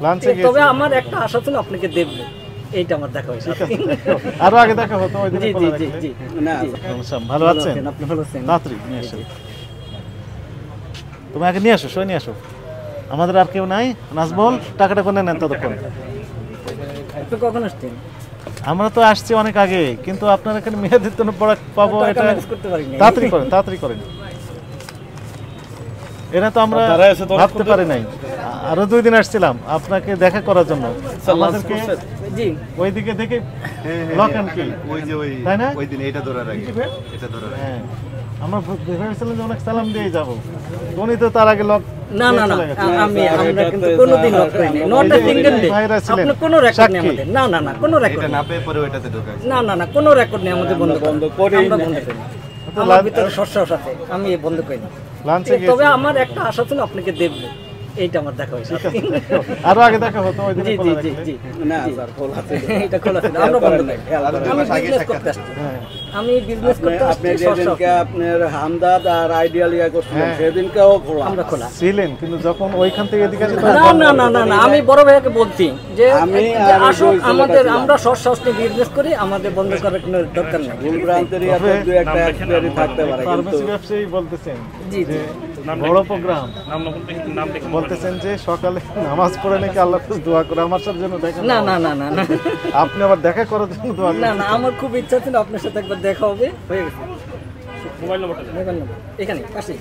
লাঞ্চে তবে আমার একটা আশা ছিল আপনাকে দেখব, এইটা আমার দেখা হয়েছে। আরো আগে দেখা হতো ওই দিন। জি জি জি জি না ভালো আছেন? আপনি ভালো আছেন? তাড়াতাড়ি নিয়ে আসো, তুমি আগে নিয়ে আসো, সই নিয়ে আসো। আমাদের আর কেউ নাই, নাজবল টাকাটা কোনে নেন ততক্ষণ। আপনি কখন আসছেন? আমরা তো আসছি অনেক আগে, কিন্তু আপনার এখানে মেয়াদের জন্য প্রোডাক্ট পাবো, এটা করতে পারি না। তাড়াতাড়ি করেন, তাড়াতাড়ি করেন। এটা তো আমরা ভাবতে পারি নাই। আরো 2 দিন আসছিলাম আপনাকে দেখা করার জন্য। আমাদেরকে জি ওইদিকে দেখে লক এন্ড কি ওই যে ওই তাই না? ওই দিন এটা ধরার আগে এটা ধরার আগে হ্যাঁ, আমরা ভেবেছিলাম যে অনেক সালাম দিয়ে যাবো, উনি তো তার আগে লক। না না না, আমরা কিন্তু কোনোদিন লক করিনি। Not a single day. আপনি কোনো রেকর্ড নেই আমাদের। না না না, কোনো রেকর্ড এটা না পেয়ে পরে ওইটাতে ঢোকা। না না না, কোনো রেকর্ড নেই আমাদের। বন্ধ করি আমরা বন্ধ করি। আমার ভিতরে সস্যাস আছে, আমি বন্ধ করি না। তবে আমার একটা আশা ছিল আপনাকে দেখব, এইটা আমার দেখা হয়েছে। আরো আগে দেখা হতো ওই দিন। জি জি জি জি না স্যার, খোলা ছিল, এটা খোলা ছিল, আমরা বন্ধ করি। আমি বিজনেস করতে আসছি, আমি বিজনেস করতে আসছি। আপনি যেদিনকে আপনার হামদাদ আর আইডিয়ালিয়া করছিলেন সেদিনকেও খোলা, আমরা খোলা ছিলেন, কিন্তু যখন ওইখান থেকে এদিকে আসে না না না না না, আমি বড় ভাইকে বলছি যে আসুন আমাদের, আমরা সস্যাস নিয়ে বিজনেস করি, আমাদের বন্ধ করার কোনো দরকার নেই। ভুল ভ্রান্তিরই আছে, দুই একটা এক্সপায়ারি থাকতে পারে, কিন্তু ফার্মেসি ব্যবসায়ী বলতেছেন জি জি বড় প্রোগ্রাম বলতেছেন যে সকালে নামাজ পড়ে নাকি আল্লাহ দোয়া করে আমার সাথে জন্য দেখা। না না না না না, আপনি আবার দেখা করার জন্য দোয়া না না, আমার খুব ইচ্ছা ছিল আপনার সাথে একবার দেখা হবে। হয়ে গেছে। মোবাইল নম্বর এখানে পাশে।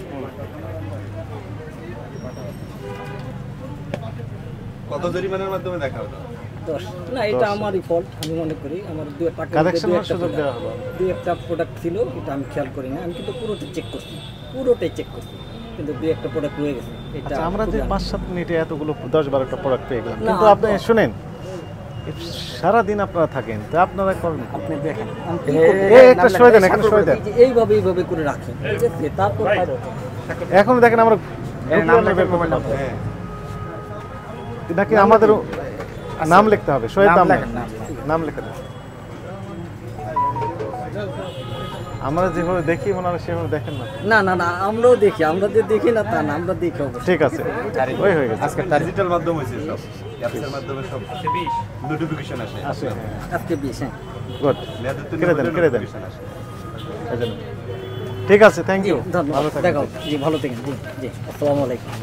কত জরিমানার মাধ্যমে দেখা হলো? 10। না, এটা আমারই ফল্ট, আমি মনে করি। আমার দুই একটা প্রোডাক্ট ছিল, এটা আমি খেয়াল করি না। আমি কিন্তু পুরোটাই চেক করছি, কিন্তু দুই একটা প্রোডাক্ট রয়ে গেছে। এটা আমরা যে 5-7 মিনিটে এতগুলো 10-12টা প্রোডাক্ট পেয়ে গেলাম, কিন্তু আপনি শুনেন সারাদিন আপনারা থাকেন, তা আপনারা করেন, আপনি দেখেন একটা সই দেন, এখানে সই দেন, এইভাবে করে রাখেন, ঠিক আছে? তারপর এখন দেখেন আমরা নাকি আমাদের নাম লিখতে হবে, সইয়ের নাম লিখে দেন। আমরা যেভাবে দেখি মনে হয় সেভাবে দেখেন না। না না না, আমরাও দেখি, আমরা যে দেখি না তা না, আমরা দেখি অবশ্যই। ঠিক আছে, ওই হয়ে গেছে। আজকে ডিজিটাল মাধ্যম হইছে, সব অ্যাপসের মাধ্যমে সব নোটিফিকেশন আসে। আজকে 20। হ্যাঁ, গুড, কেটে দেন। ঠিক আছে, থ্যাংক ইউ, ধন্যবাদ। দেখো জি, ভালো থাকেন। জি জি, আসসালামু আলাইকুম।